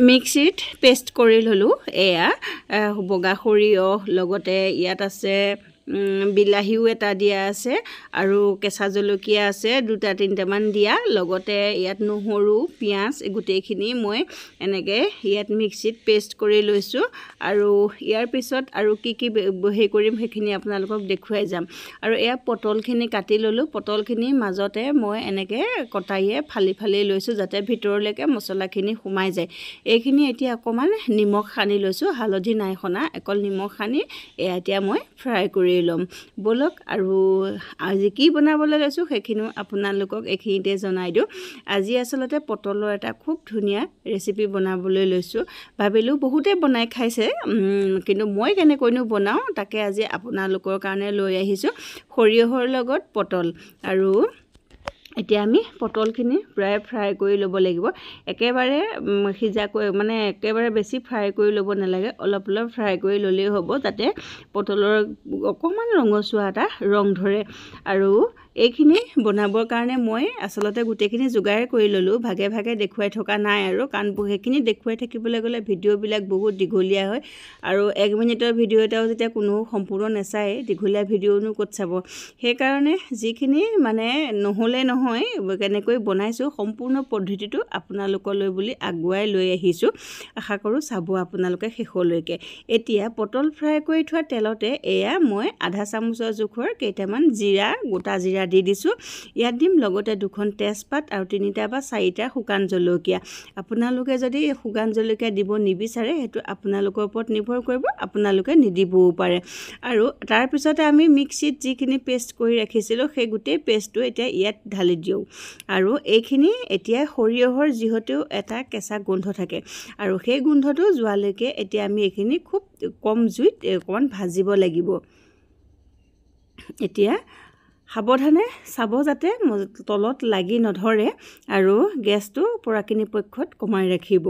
মিক্সিত পেষ্ট কৰি ললোঁ এয়া বগা সৰিয়হ লগতে ইয়াত আছে বিলাহীও এটা দিয়া আছে আৰু কেঁচা জলকীয়া আছে 2-3টামান দিয়া লগতে ইয়াত নহৰু পিঁয়াজ গোটেইখিনি মই এনেকৈ ইয়াত মিক্সিত পেষ্ট কৰি লৈছোঁ আৰু ইয়াৰ পিছত আৰু কি হেৰি কৰিম সেইখিনি আপোনালোকক দেখুৱাই যাম আৰু এয়া পটলখিনি কাটি ল'লোঁ পটলখিনি মাজতে মই এনেকৈ কটাৰীয়ে ফালি ফালি লৈছোঁ যাতে ভিতৰলৈকে মছলাখিনি সোমাই যায় এইখিনি এতিয়া অকণমান নিমখ সানি লৈছোঁ হালধি নাই সনা অকল নিমখ সানি এয়া এতিয়া মই ফ্ৰাই কৰি ল'ম বলক আৰু আজি কি বনাবলৈ লৈছোঁ সেইখিনিও আপোনালোকক এইখিনিতে জনাই দিওঁ আজি আচলতে পটলৰ এটা খুব ধুনীয়া ৰেচিপি বনাবলৈ লৈছোঁ ভাবিলোঁ বহুতে বনাই খাইছে কিন্তু মই কেনেকৈনো বনাওঁ তাকে আজি আপোনালোকৰ কাৰণে লৈ আহিছোঁ সৰিয়হৰ লগত পটল আৰু এতিয়া আমি পটলখিনি প্ৰায় ফ্ৰাই কৰি ল'ব লাগিব একেবাৰে সিজাকৈ মানে একেবাৰে বেছি ফ্ৰাই কৰি ল'ব নালাগে অলপ অলপ ফ্ৰাই কৰি ল'লেই হ'ব যাতে পটলৰ অকণমান ৰঙচুৱা এটা ৰং ধৰে আৰু এইখিনি বনাবৰ কাৰণে মই আচলতে গোটেইখিনি যোগাৰ কৰি ল'লোঁ ভাগে ভাগে দেখুৱাই থকা নাই আৰু কাৰণ সেইখিনি দেখুৱাই থাকিবলৈ গ'লে ভিডিঅ'বিলাক বহুত দীঘলীয়া হয় আৰু 1 মিনিটৰ ভিডিঅ' এটাও যেতিয়া কোনো সম্পূৰ্ণ নাচায় দীঘলীয়া ভিডিঅ'নো ক'ত চাব সেইকাৰণে যিখিনি মানে নহ'লে নহয় কেনেকৈ বনাইছোঁ সম্পূৰ্ণ পদ্ধতিটো আপোনালোকলৈ বুলি আগুৱাই লৈ আহিছোঁ আশা কৰোঁ চাব আপোনালোকে শেষলৈকে এতিয়া পটল ফ্ৰাই কৰি থোৱা তেলতে এয়া মই আধা চামুচৰ জোখৰ কেইটামান জিৰা গোটা জিৰা দি দিছোঁ ইয়াত দিম লগতে 2খন তেজপাত আৰু 3টা বা 4টা শুকান জলকীয়া আপোনালোকে যদি শুকান জলকীয়া দিব নিবিচাৰে সেইটো আপোনালোকৰ ওপৰত নিৰ্ভৰ কৰিব আপোনালোকে নিদিবও পাৰে আৰু তাৰ পিছতে আমি মিক্সিত যিখিনি পেষ্ট কৰি ৰাখিছিলোঁ সেই গোটেই পেষ্টটো এতিয়া ইয়াত ঢালি দিওঁ আৰু এইখিনি এতিয়া সৰিয়হৰ যিহেতু এটা কেঁচা গোন্ধ থাকে আৰু সেই গোন্ধটো যোৱালৈকে এতিয়া আমি এইখিনি খুব কম জুইত অকণমান ভাজিব লাগিব এতিয়া সাৱধানে চাব যাতে তলত লাগি নধৰে আৰু গেছটো পৰাখিনি পক্ষত কমাই ৰাখিব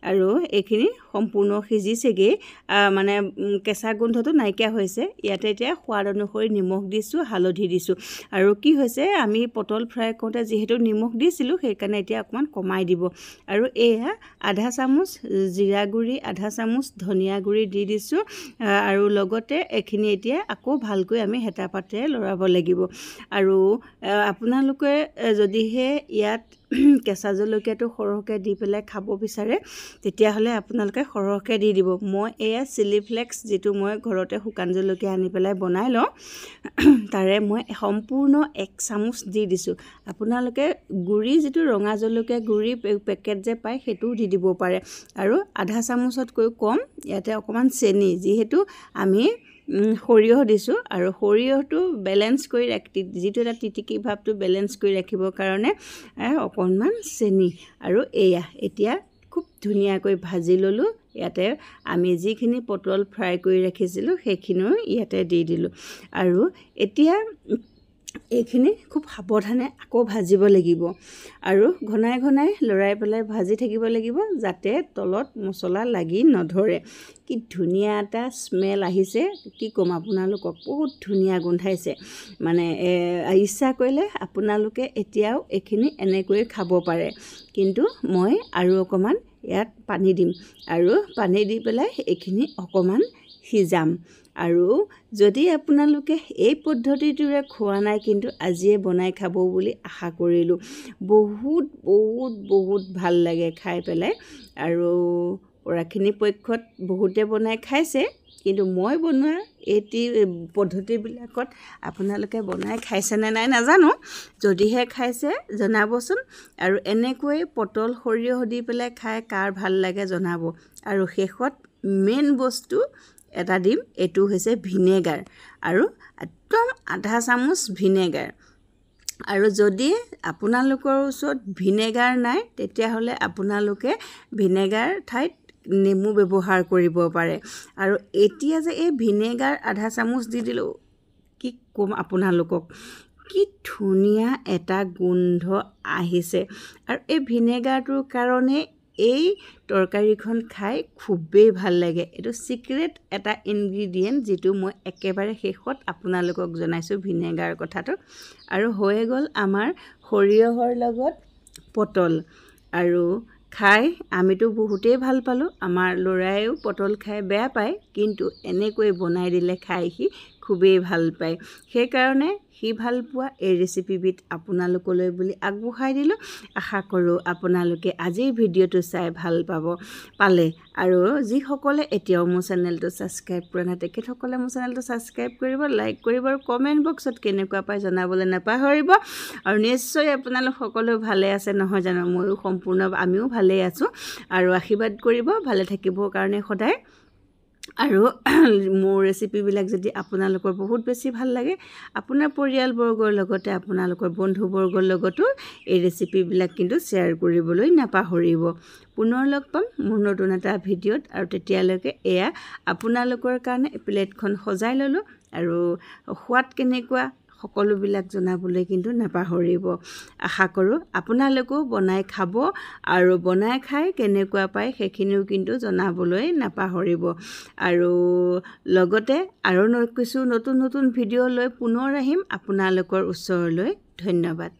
আৰু এইখিনি সম্পূৰ্ণ সিজিছেগৈ মানে কেঁচা গোন্ধটো নাইকিয়া হৈছে ইয়াতে এতিয়া সোৱাদ অনুসৰি নিমখ দিছোঁ হালধি দিছোঁ আৰু কি হৈছে আমি পটল ফ্ৰাই কৰোঁতে যিহেতু নিমখ দিছিলোঁ সেইকাৰণে এতিয়া অকণমান কমাই দিব আৰু এয়া আধা চামুচ জিৰা গুড়ি আধা চামুচ ধনিয়া গুড়ি দি দিছোঁ আৰু লগতে এইখিনি এতিয়া আকৌ ভালকৈ আমি হেতা পাতেৰে লৰাব লাগিব আৰু আপোনালোকে যদিহে ইয়াত কেঁচা জলকীয়াটো সৰহকৈ দি পেলাই খাব বিচাৰে তেতিয়াহ'লে আপোনালোকে সৰহকৈ দি দিব মই এয়া চিলি ফ্লেক্স যিটো মই ঘৰতে শুকান জলকীয়া আনি পেলাই বনাই লওঁ তাৰে মই সম্পূৰ্ণ 1 চামুচ দি দিছোঁ আপোনালোকে গুড়ি যিটো ৰঙা জলকীয়া গুড়ি পেকেট যে পায় সেইটোও দি দিব পাৰে আৰু আধা চামুচতকৈ কম ইয়াতে অকণমান চেনি যিহেতু আমি সৰিয়হ দিছোঁ আৰু সৰিয়হটো বেলেঞ্চ কৰি যিটো এটা তিতিকি ভাৱটো বেলেঞ্চ কৰি ৰাখিবৰ কাৰণে অকণমান চেনি আৰু এয়া এতিয়া খুব ধুনীয়াকৈ ভাজি ল'লোঁ ইয়াতে আমি যিখিনি পটল ফ্ৰাই কৰি ৰাখিছিলোঁ সেইখিনিও ইয়াতে দি দিলোঁ আৰু এতিয়া এইখিনি খুব সাৱধানে আকৌ ভাজিব লাগিব আৰু ঘনাই ঘনাই লৰাই পেলাই ভাজি থাকিব লাগিব যাতে তলত মছলা লাগি নধৰে কি ধুনীয়া এটা স্মেল আহিছে কি ক'ম আপোনালোকক বহুত ধুনীয়া গোন্ধাইছে মানে ইচ্ছা কৰিলে আপোনালোকে এতিয়াও এইখিনি এনেকৈ খাব পাৰে কিন্তু মই আৰু অকণমান ইয়াত পানী দিম আৰু পানী দি পেলাই এইখিনি অকণমান সিজাম আৰু যদি আপোনালোকে এই পদ্ধতিটোৰে খোৱা নাই কিন্তু আজিয়ে বনাই খাব বুলি আশা কৰিলোঁ বহুত বহুত বহুত ভাল লাগে খাই পেলাই আৰু পৰাখিনি পক্ষত বহুতে বনাই খাইছে কিন্তু মই বনোৱা এই পদ্ধতিবিলাকত আপোনালোকে বনাই খাইছেনে নাই নাজানো যদিহে খাইছে জনাবচোন আৰু এনেকৈ পটল সৰিয়হ দি পেলাই খাই কাৰ ভাল লাগে জনাব আৰু শেষত মেইন বস্তু এটা দিম এইটো হৈছে ভিনেগাৰ আৰু একদম আধা চামুচ ভিনেগাৰ আৰু যদি আপোনালোকৰ ওচৰত ভিনেগাৰ নাই তেতিয়াহ'লে আপোনালোকে ভিনেগাৰ ঠাইত নেমু ব্যৱহাৰ কৰিব পাৰে আৰু এতিয়া যে এই ভিনেগাৰ আধা চামুচ দি দিলোঁ কি ক'ম আপোনালোকক কি ধুনীয়া এটা গোন্ধ আহিছে আৰু এই ভিনেগাৰটোৰ কাৰণে এই তৰকাৰীখন খাই খুবেই ভাল লাগে এইটো সিক্ৰেট এটা ইনগ্ৰেডিয়েন্ট যেটো মই একেবাৰে শেষত আপোনালোকক জনাইছোঁ ভিনেগাৰ কথাটো আৰু হৈ গ'ল আমাৰ সৰিয়হৰ লগত পটল আৰু খাই আমিতো বহুতেই ভাল পালোঁ। আমাৰ ল'ৰাইও পটল খাই বেয়া পায়, কিন্তু এনেকৈ বনাই দিলে খাই সি খুবেই ভাল পায়। সেইকাৰণে সি ভাল পোৱা এই ৰেচিপিবিধ আপোনালোকলৈ বুলি আগবঢ়াই দিলোঁ। আশা কৰোঁ আপোনালোকে আজিৰ ভিডিঅ'টো চাই ভাল পালে। আৰু যিসকলে এতিয়াও মোৰ চেনেলটো ছাবস্ক্ৰাইব কৰা নাই তেখেতসকলে মোৰ চেনেলটো ছাবস্ক্ৰাইব কৰিব, লাইক কৰিব আৰু কমেণ্ট বক্সত কেনেকুৱা পায় জনাবলৈ নাপাহৰিব। আৰু নিশ্চয় আপোনালোক সকলো ভালে আছে নহয় জানো? ময়ো আমিও ভালেই আছোঁ। আৰু আশীৰ্বাদ কৰিব ভালে থাকিবৰ কাৰণে সদায়। আৰু মোৰ ৰেচিপিবিলাক যদি আপোনালোকৰ বহুত বেছি ভাল লাগে, আপোনাৰ পৰিয়ালবৰ্গৰ লগতে আপোনালোকৰ বন্ধুবৰ্গৰ লগতো এই ৰেচিপিবিলাক কিন্তু শ্বেয়াৰ কৰিবলৈ নাপাহৰিব। পুনৰ লগ পাম মোৰ নতুন এটা ভিডিঅ'ত। আৰু তেতিয়ালৈকে এয়া আপোনালোকৰ কাৰণে প্লেটখন সজাই ল'লোঁ, আৰু সোৱাদ কেনেকুৱা সকলোবিলাক জনাবলৈ কিন্তু নাপাহৰিব। আশা কৰোঁ আপোনালোকেও বনাই খাব, আৰু বনাই খাই কেনেকুৱা পায় সেইখিনিও কিন্তু জনাবলৈ নাপাহৰিব। আৰু লগতে আৰু কিছু নতুন ভিডিঅ' লৈ পুনৰ আহিম আপোনালোকৰ ওচৰলৈ। ধন্যবাদ।